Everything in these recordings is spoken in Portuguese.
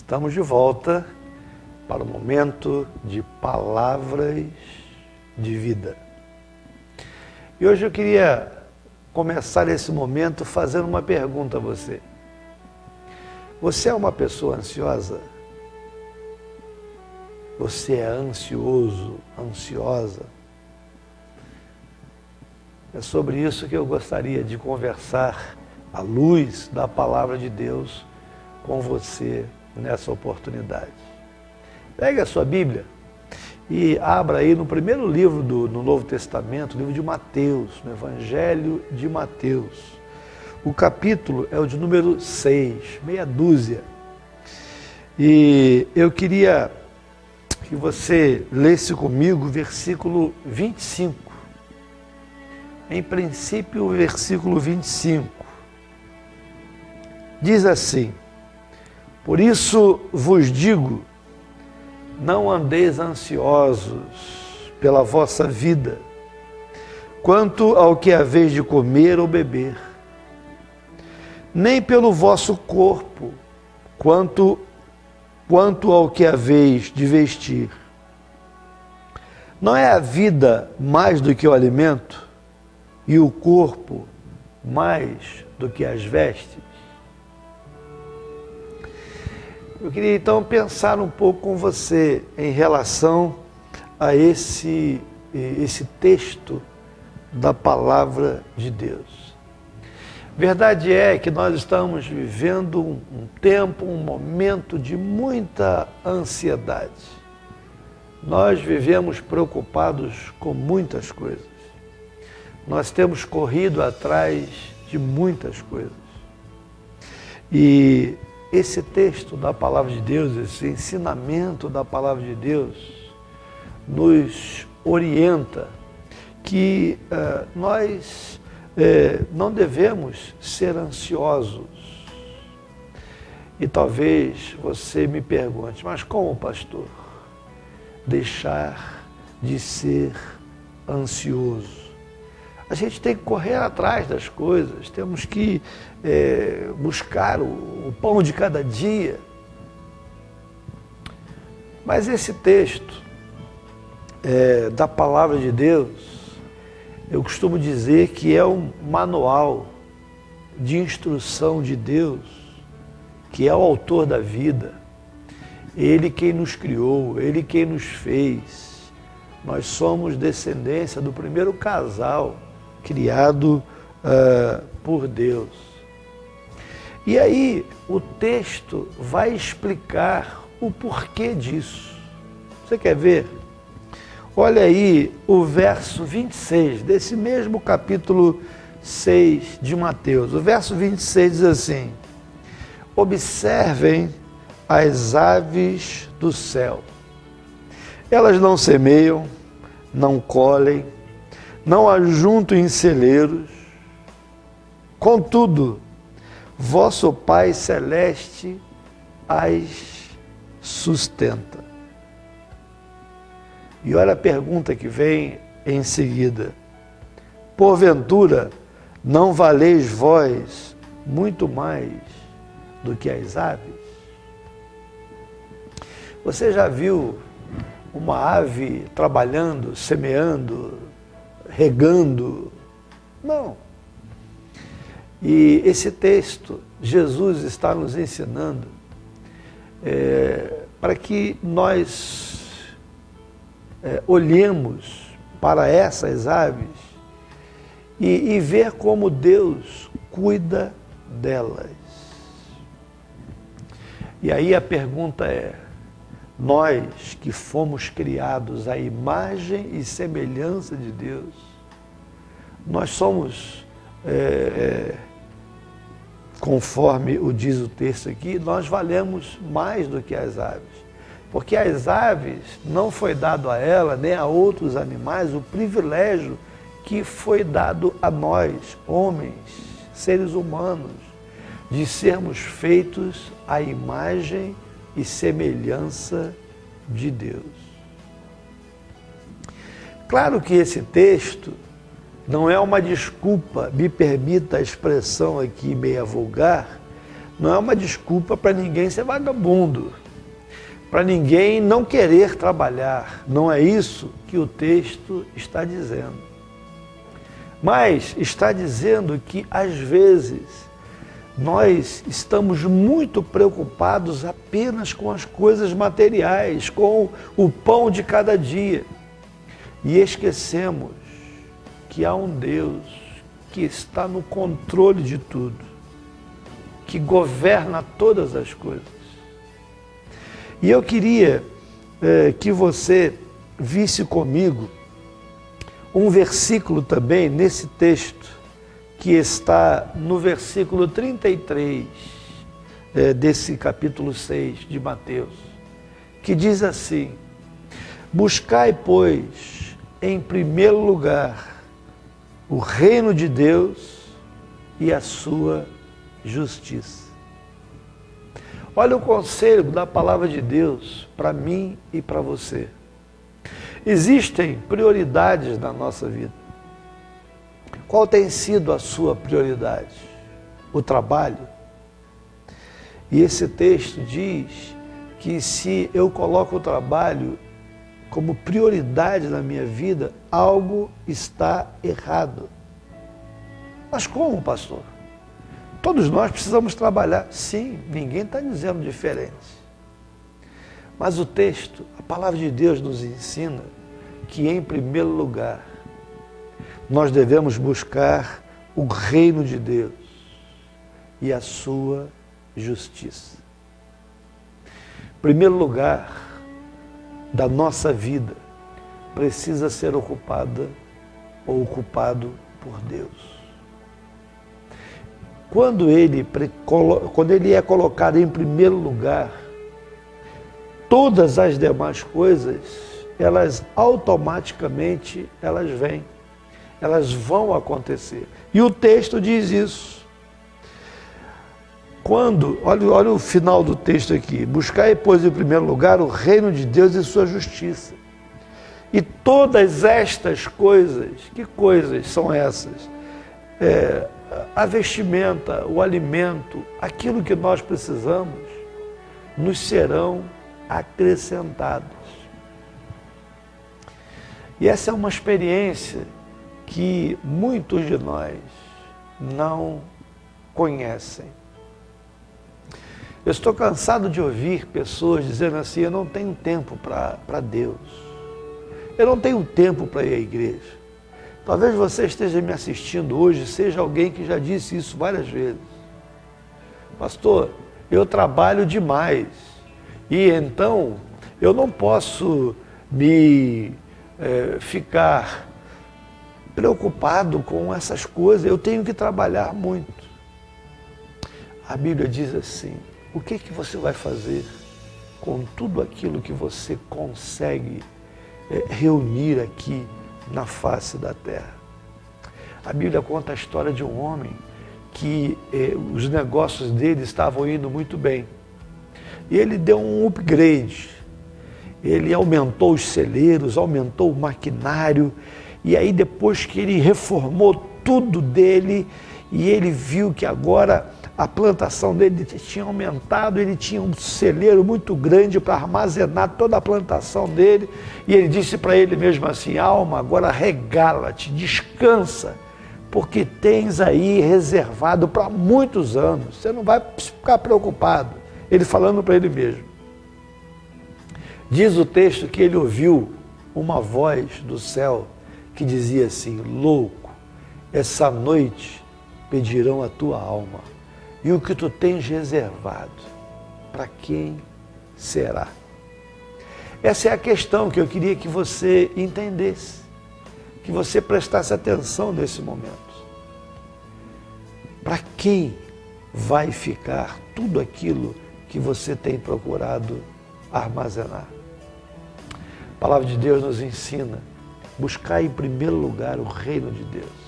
Estamos de volta para o momento de palavras de vida. E hoje eu queria começar esse momento fazendo uma pergunta a você. Você é uma pessoa ansiosa? Você é ansioso, ansiosa? É sobre isso que eu gostaria de conversar à luz da palavra de Deus com você nessa oportunidade. Pegue a sua Bíblia e abra aí no primeiro livro no Novo Testamento, o livro de Mateus, no Evangelho de Mateus. O capítulo é o de número 6, meia dúzia. E eu queria que você lesse comigo o versículo 25. Em princípio, o versículo 25. Diz assim: por isso vos digo, não andeis ansiosos pela vossa vida, quanto ao que haveis de comer ou beber, nem pelo vosso corpo, quanto ao que haveis de vestir. Não é a vida mais do que o alimento, e o corpo mais do que as vestes? Eu queria então pensar um pouco com você em relação a esse texto da palavra de Deus. Verdade é que nós estamos vivendo um tempo, um momento de muita ansiedade. Nós vivemos preocupados com muitas coisas. Nós temos corrido atrás de muitas coisas. E esse texto da palavra de Deus, esse ensinamento da palavra de Deus, nos orienta que nós não devemos ser ansiosos. E talvez você me pergunte, mas como, pastor, deixar de ser ansioso? A gente tem que correr atrás das coisas, temos que buscar o pão de cada dia. Mas esse texto da palavra de Deus, eu costumo dizer que é um manual de instrução de Deus, que é o autor da vida. Ele quem nos criou, Ele quem nos fez. Nós somos descendência do primeiro casal criado por Deus. E aí o texto vai explicar o porquê disso. Você quer ver? Olha aí o verso 26 desse mesmo capítulo 6 de Mateus. O verso 26 diz assim: observem as aves do céu. Elas não semeiam, não colhem, não ajuntam em celeiros. Contudo, vosso Pai Celeste as sustenta. E olha a pergunta que vem em seguida: porventura, não valeis vós muito mais do que as aves? Você já viu uma ave trabalhando, semeando, regando? Não. E esse texto, Jesus está nos ensinando para que nós olhemos para essas aves e ver como Deus cuida delas. E aí a pergunta é: nós que fomos criados à imagem e semelhança de Deus, nós somos, conforme diz o texto aqui, nós valemos mais do que as aves. Porque as aves não foi dado a ela, nem a outros animais, o privilégio que foi dado a nós, homens, seres humanos, de sermos feitos à imagem e semelhança de Deus. Claro que esse texto não é uma desculpa, me permita a expressão aqui meia vulgar, não é uma desculpa para ninguém ser vagabundo, para ninguém não querer trabalhar. Não é isso que o texto está dizendo. Mas está dizendo que, às vezes, nós estamos muito preocupados apenas com as coisas materiais, com o pão de cada dia. E esquecemos que há um Deus que está no controle de tudo, que governa todas as coisas. E eu queria que você visse comigo um versículo também nesse texto, que está no versículo 33 desse capítulo 6 de Mateus, que diz assim: buscai, pois, em primeiro lugar o reino de Deus e a sua justiça. Olha o conselho da palavra de Deus para mim e para você. Existem prioridades na nossa vida. Qual tem sido a sua prioridade? O trabalho? E esse texto diz que se eu coloco o trabalho como prioridade na minha vida, algo está errado. Mas como, pastor? Todos nós precisamos trabalhar. Sim, ninguém está dizendo diferente. Mas o texto, a palavra de Deus nos ensina que, em primeiro lugar, nós devemos buscar o reino de Deus e a sua justiça. Primeiro lugar da nossa vida precisa ser ocupada ou ocupado por Deus. Quando ele é colocado em primeiro lugar, todas as demais coisas, elas automaticamente vêm. Elas vão acontecer. E o texto diz isso. Olha o final do texto aqui. Buscai, pois, em primeiro lugar o reino de Deus e sua justiça. E todas estas coisas, que coisas são essas? A vestimenta, o alimento, aquilo que nós precisamos, nos serão acrescentados. E essa é uma experiência que muitos de nós não conhecem. Eu estou cansado de ouvir pessoas dizendo assim: eu não tenho tempo para Deus, eu não tenho tempo para ir à igreja. Talvez você esteja me assistindo hoje, seja alguém que já disse isso várias vezes. Pastor, eu trabalho demais e então eu não posso ficar preocupado com essas coisas, eu tenho que trabalhar muito. A Bíblia diz assim: o que você vai fazer com tudo aquilo que você consegue reunir aqui na face da terra? A Bíblia conta a história de um homem que os negócios dele estavam indo muito bem. E ele deu um upgrade. Ele aumentou os celeiros, aumentou o maquinário. E aí, depois que ele reformou tudo dele, e ele viu que agora a plantação dele tinha aumentado, ele tinha um celeiro muito grande para armazenar toda a plantação dele, e ele disse para ele mesmo assim: alma, agora regala-te, descansa, porque tens aí reservado para muitos anos, você não vai ficar preocupado. Ele falando para ele mesmo. Diz o texto que ele ouviu uma voz do céu que dizia assim: louco, essa noite pedirão a tua alma, e o que tu tens reservado, para quem será? Essa é a questão que eu queria que você entendesse, que você prestasse atenção nesse momento. Para quem vai ficar tudo aquilo que você tem procurado armazenar? A palavra de Deus nos ensina: buscar em primeiro lugar o reino de Deus.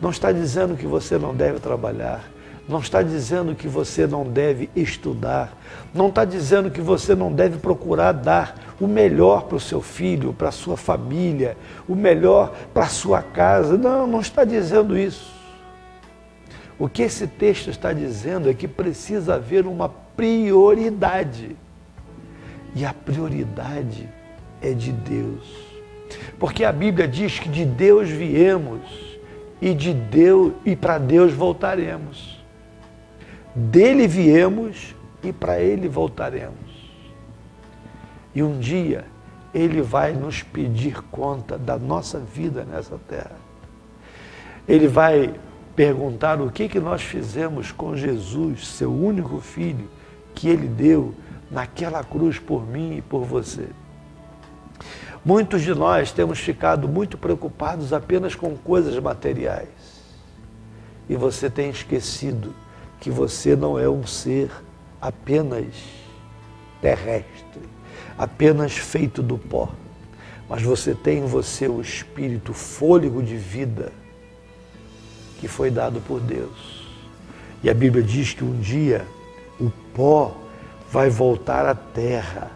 Não está dizendo que você não deve trabalhar, não está dizendo que você não deve estudar, não está dizendo que você não deve procurar dar o melhor para o seu filho, para a sua família, o melhor para a sua casa. Não está dizendo isso. O que esse texto está dizendo é que precisa haver uma prioridade. E a prioridade é de Deus. Porque a Bíblia diz que de Deus viemos e para Deus voltaremos. Dele viemos e para Ele voltaremos. E um dia Ele vai nos pedir conta da nossa vida nessa terra. Ele vai perguntar o que nós fizemos com Jesus, seu único filho, que Ele deu naquela cruz por mim e por você. Muitos de nós temos ficado muito preocupados apenas com coisas materiais. E você tem esquecido que você não é um ser apenas terrestre, apenas feito do pó. Mas você tem em você o espírito, o fôlego de vida que foi dado por Deus. E a Bíblia diz que um dia o pó vai voltar à terra,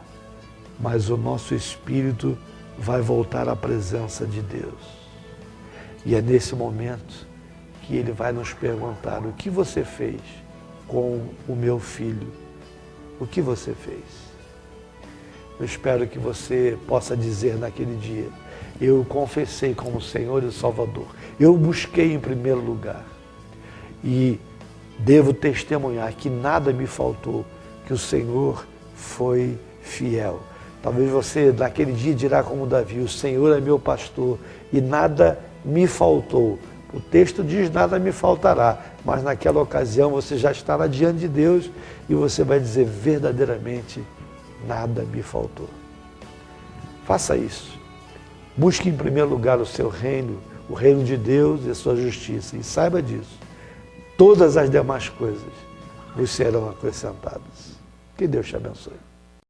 mas o nosso espírito vai voltar à presença de Deus. E é nesse momento que Ele vai nos perguntar: o que você fez com o meu filho? O que você fez? Eu espero que você possa dizer naquele dia: eu confessei como Senhor e Salvador. Eu busquei em primeiro lugar. E devo testemunhar que nada me faltou, que o Senhor foi fiel. Talvez você naquele dia dirá como Davi: o Senhor é meu pastor e nada me faltou. O texto diz: nada me faltará. Mas naquela ocasião você já estará diante de Deus e você vai dizer: verdadeiramente nada me faltou. Faça isso. Busque em primeiro lugar o seu reino, o reino de Deus e a sua justiça. E saiba disso. Todas as demais coisas vos serão acrescentadas. Que Deus te abençoe.